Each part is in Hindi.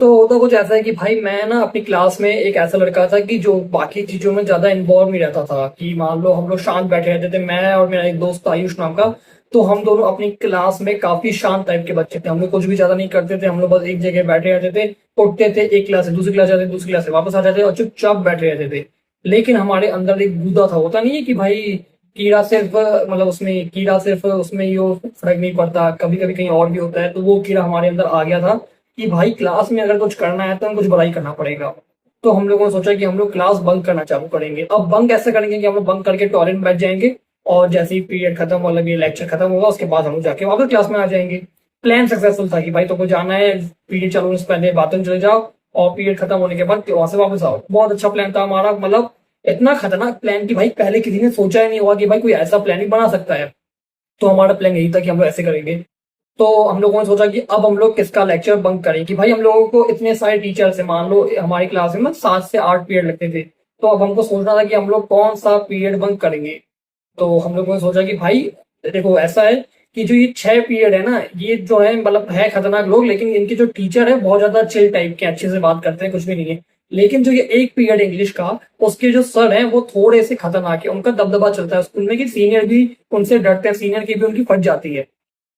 तो होता कुछ ऐसा है कि भाई मैं ना अपनी क्लास में एक ऐसा लड़का था कि जो बाकी चीजों में ज्यादा इन्वॉल्व नहीं रहता था। कि मान लो हम लोग शांत बैठे रहते थे, मैं और मेरा एक दोस्त था आयुष नाम का। तो हम दोनों अपनी क्लास में काफी शांत टाइप के बच्चे थे। हम लोग कुछ भी ज्यादा नहीं करते थे, हम लोग बस एक जगह बैठे रहते थे, उठते थे, एक क्लास से दूसरी क्लास जाते, दूसरी क्लास से वापस आ जाते और चुपचाप बैठे रहते थे। लेकिन हमारे अंदर एक गूदा था, होता नहीं है कि भाई कीड़ा सिर्फ मतलब उसमें कीड़ा सिर्फ उसमें यो फर्क नहीं पड़ता, कभी कभी कहीं और भी होता है। तो वो कीड़ा हमारे अंदर आ गया था कि भाई क्लास में अगर कुछ करना है तो हमें कुछ बुराई करना पड़ेगा। तो हम लोगों ने सोचा कि हम लोग क्लास बंक करना चालू करेंगे। अब बंक ऐसे करेंगे कि हम लोग बंक करके टॉयलेट में बैठ जाएंगे, और जैसे ही पीरियड खत्म मतलब ये लेक्चर खत्म होगा उसके बाद हम लोग जाके वापस क्लास में आ जाएंगे। प्लान सक्सेसफुल था कि भाई तुमको जाना है, पीरियड चालू होने से पहले बाथरूम चले जाओ और पीरियड खत्म होने के बाद वहां से वापस आओ। बहुत अच्छा प्लान था हमारा, मतलब इतना खतरनाक प्लान कि भाई पहले किसी ने सोचा ही नहीं होगा कि भाई कोई ऐसा प्लान भी बना सकता है। तो हमारा प्लान यही था कि हम लोग ऐसे करेंगे। तो हम लोगों ने सोचा कि अब हम लोग किसका लेक्चर बंक करें, कि भाई हम लोगों को इतने सारे टीचर से, मान लो हमारी क्लास में 7 से 8 पीरियड लगते थे। तो अब हमको सोचना था कि हम लोग कौन सा पीरियड बंक करेंगे। तो हम लोगों ने सोचा कि भाई देखो ऐसा है कि जो ये 6 पीरियड है ना, ये जो है मतलब है खतरनाक लोग, लेकिन इनके जो टीचर है बहुत ज्यादा चिल टाइप के, अच्छे से बात करते हैं, कुछ भी नहीं है। लेकिन जो ये एक पीरियड इंग्लिश का, उसके जो सर हैं वो थोड़े से खतरनाक है। उनका दबदबा चलता है स्कूल में कि सीनियर भी उनसे डरते हैं, सीनियर की भी उनकी फट जाती है।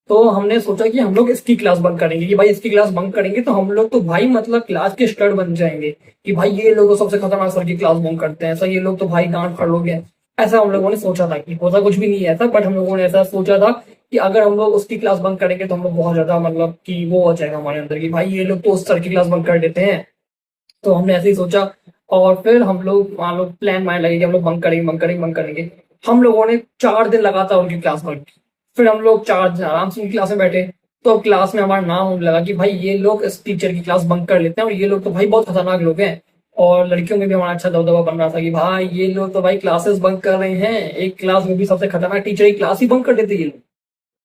तो हमने सोचा कि हम लोग इसकी क्लास बंक करेंगे, कि भाई इसकी क्लास बंक करेंगे तो हम लोग तो भाई मतलब क्लास के स्टड बन जाएंगे। कि भाई ये लोग तो सबसे खतरनाक सर की क्लास बंक करते हैं, ऐसा ये लोग तो भाई डांट पड़ लोगे। ऐसा हम लोगों ने सोचा था, कि होता कुछ भी नहीं है ऐसा, बट हम लोगों ने ऐसा सोचा था कि अगर हम लोग उसकी क्लास बंक करेंगे तो हम लोग बहुत ज्यादा मतलब कि वो हो जाएगा हमारे अंदर कि भाई ये लोग तो उस सर की क्लास बंक कर देते हैं। तो हमने ऐसे ही सोचा। और फिर हम लोग मान लो प्लान माइंड लगे कि हम लोग बंक करेंगे, बंक करेंगे, बंक करेंगे। हम लोगों ने 4 दिन लगातार उनकी क्लास बंक की। फिर हम लोग 4 दिन आराम से उनकी क्लास में बैठे। तो क्लास में हमारा नाम होने लगा कि भाई ये लोग इस टीचर की क्लास बंक कर लेते हैं, और ये लोग तो भाई बहुत खतरनाक लोग हैं। और लड़कियों में भी हमारा अच्छा दबदबा बन रहा था कि भाई ये लोग तो भाई क्लासेस बंक कर रहे हैं, एक क्लास में भी सबसे खतरनाक टीचर की क्लास ही बंक कर देते ये लोग।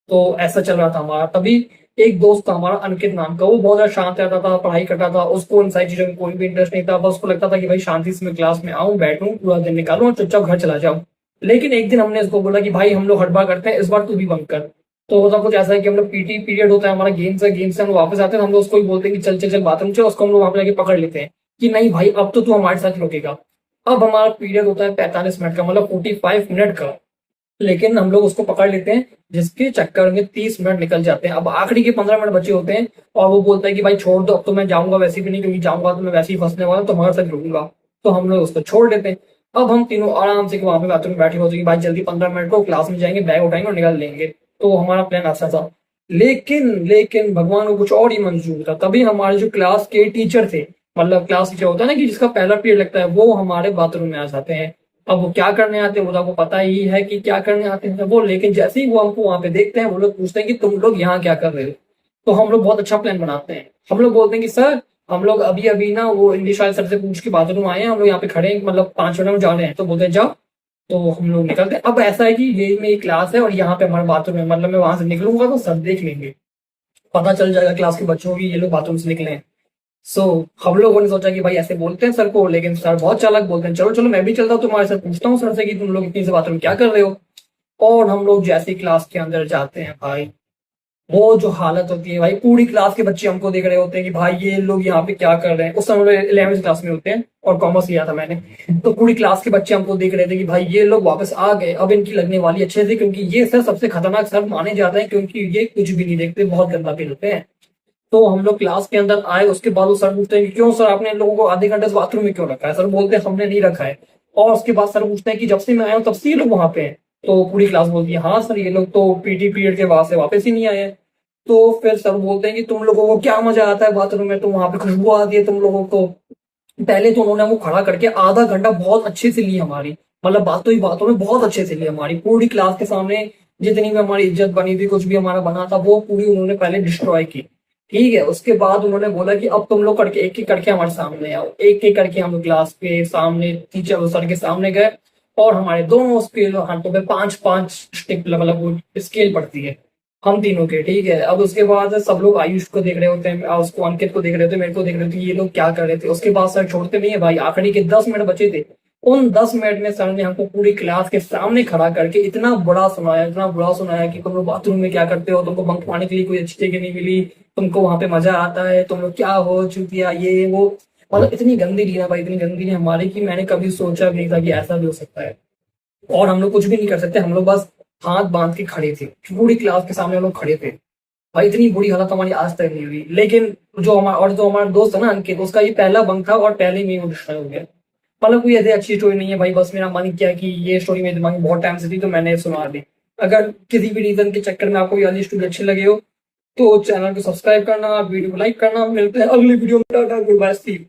तो ऐसा चल रहा था हमारा। तभी एक दोस्त था हमारा अंकित नाम का, वो बहुत ज्यादा शांत रहता था, पढ़ाई करता था, उसको इन सारी चीजों में कोई भी इंटरेस्ट नहीं था। बस उसको लगता था कि भाई शांति से मैं क्लास में आऊं, बैठूं, पूरा दिन निकालूं और चुपचाप घर चला जाऊं। लेकिन एक दिन हमने इसको बोला कि भाई हम लोग हड़बड़ा करते हैं, इस बार तू भी बंक कर। तो होता कुछ ऐसा है कि हम लोग पीटी पीरियड होता है हमारा, गेम्स है, गेम से हम लोग वापस आते हैं, हम लोग उसको ही बोलते हैं कि चल चल चल बाथरूम चल, उसको हम लोग वहां पे जाके पकड़ लेते हैं कि नहीं भाई अब तो तू हमारे साथ रुकेगा। अब हमारा पीरियड होता है 45 मिनट का, मतलब 45 मिनट का। लेकिन हम लोग उसको पकड़ लेते हैं, जिसके चक्कर में 30 मिनट निकल जाते हैं। अब आखिरी के 15 मिनट बचे होते हैं, और वो बोलता है कि भाई छोड़ दो, अब तो मैं जाऊंगा वैसे भी नहीं, क्योंकि जाऊंगा तो मैं वैसे ही फंसने वाला हूं, तो हमारे साथ रुकूंगा। तो हम लोग उसको छोड़ देते हैं। अब हम तीनों आराम से वहां पे बाथरूम में बैठे होते हैं कि भाई जल्दी 15 मिनट को क्लास में जाएंगे, बैग उठाएंगे और निकल लेंगे। तो हमारा प्लान ऐसा था। लेकिन भगवान को कुछ और ही मंजूर था। तभी हमारे जो क्लास के टीचर थे, मतलब क्लास टीचर होता है ना कि जिसका पहला पीरियड लगता है, वो हमारे बाथरूम में आ जाते हैं। अब वो क्या करने आते हैं वो तो आपको पता ही है कि क्या करने आते हैं वो। लेकिन जैसे ही वो हमको वहां पे देखते हैं, वो लोग पूछते हैं कि तुम लोग यहाँ क्या कर रहे हो। तो हम लोग बहुत अच्छा प्लान बनाते हैं। हम लोग बोलते हैं कि सर हम लोग अभी अभी ना वो इंग्लिश वाले सर से पूछ के बाथरूम आए हैं, हम लोग यहाँ पे खड़े हैं, मतलब 5 मिनट में जा रहे हैं। तो बोलते हैं जाओ। तो हम लोग निकलते हैं। अब ऐसा है कि ये मेरी क्लास है और यहाँ पे हमारा बाथरूम है, मतलब मैं वहां से निकलूंगा तो सर देख लेंगे, पता चल जाएगा क्लास के बच्चों की ये लोग बाथरूम से निकले हैं। सो हम लोगों ने सोचा कि भाई ऐसे बोलते हैं सर को, लेकिन सर बहुत चालाक बोलते हैं, चलो चलो मैं भी चलता हूँ तुम्हारे साथ, पूछता हूँ सर से कि तुम लोग इतनी से बात में क्या कर रहे हो। और हम लोग जैसे क्लास के अंदर जाते हैं भाई, वो जो हालत होती है भाई, पूरी क्लास के बच्चे हमको देख रहे होते हैं कि भाई ये लोग यहाँ पे क्या कर रहे हैं। उस समय 11वीं क्लास में होते हैं और कॉमर्स लिया था मैंने। तो पूरी क्लास के बच्चे हमको देख रहे थे कि भाई ये लोग वापस आ गए, अब इनकी लगने वाली अच्छे से, क्योंकि ये सर सबसे खतरनाक सर माने जाते हैं, क्योंकि ये कुछ भी नहीं देखते, बहुत गंदा खेलते हैं। तो हम लोग क्लास के अंदर आए, उसके बाद वो सर पूछते हैं कि क्यों सर आपने इन लोगों को आधे घंटे से बाथरूम में क्यों रखा है। सर बोलते हैं हमने नहीं रखा है। और उसके बाद सर पूछते हैं कि जब से मैं आया हूँ तब से ये लोग वहां पे हैं। तो पूरी क्लास बोलती है हाँ सर ये लोग तो पीटी पीरियड के बाद से वापस ही नहीं आए हैं। तो फिर सर बोलते हैं कि तुम लोगों को क्या मजा आता है बाथरूम में, तो वहां पे खुशबू आती है तुम लोगों को। पहले तो उन्होंने वो खड़ा करके आधा घंटा बहुत अच्छे से ली हमारी, मतलब बातों ही बातों में बहुत अच्छे से ली हमारी, पूरी क्लास के सामने जितनी भी हमारी इज्जत बनी थी, कुछ भी हमारा बना था, वो पूरी उन्होंने पहले डिस्ट्रॉय की। ठीक है, उसके बाद उन्होंने बोला कि अब तुम लोग करके एक एक करके हमारे सामने आओ। एक एक करके हम लोग क्लास के सामने टीचर सर के सामने गए, और हमारे दोनों स्केल हाथों पे 5 5 स्टिक मतलब वो स्केल पड़ती है हम तीनों के। ठीक है, अब उसके बाद सब लोग आयुष को देख रहे होते हैं, उसको अंकित को देख रहे होते हैं, मेरे को देख रहे होते हैं, ये लोग क्या कर रहे थे। उसके बाद सर छोड़ते नहीं है भाई, आखिरी के 10 मिनट बचे थे। उन 10 मिनट में सर ने हमको पूरी क्लास के सामने खड़ा करके इतना बुरा सुनाया, इतना बुरा सुनाया कि तुम लोग बाथरूम में क्या करते हो, तुमको बंक मारने के लिए कोई अच्छी जगह नहीं मिली, तुमको वहां पे मजा आता है, तुम लोग क्या हो चुतिया ये वो। मतलब इतनी गंदी ली ना भाई, इतनी गंदी ली हमारी कि मैंने कभी सोचा भी नहीं था कि ऐसा भी हो सकता है। और हम लोग कुछ भी नहीं कर सकते, हम लोग बस हाथ बांध के खड़े थे, पूरी क्लास के सामने हम लोग खड़े थे। भाई इतनी बुरी हालत हमारी आज तक नहीं हुई। लेकिन जो हमारा दोस्त है ना अंकित, उसका ये पहला बंक था और पहले में ही वो डिस्ट्रॉय हो गया। मतलब कोई ऐसी अच्छी स्टोरी नहीं है भाई, बस मेरा मन किया कि ये स्टोरी मेरे दिमाग में बहुत टाइम से थी तो मैंने सुना दी। अगर किसी भी रीजन के चक्कर में आपको ये वाली स्टोरी अच्छी लगे हो तो चैनल को सब्सक्राइब करना, वीडियो को लाइक करना। मिलते हैं अगली वीडियो में। Tata, good bye, see you.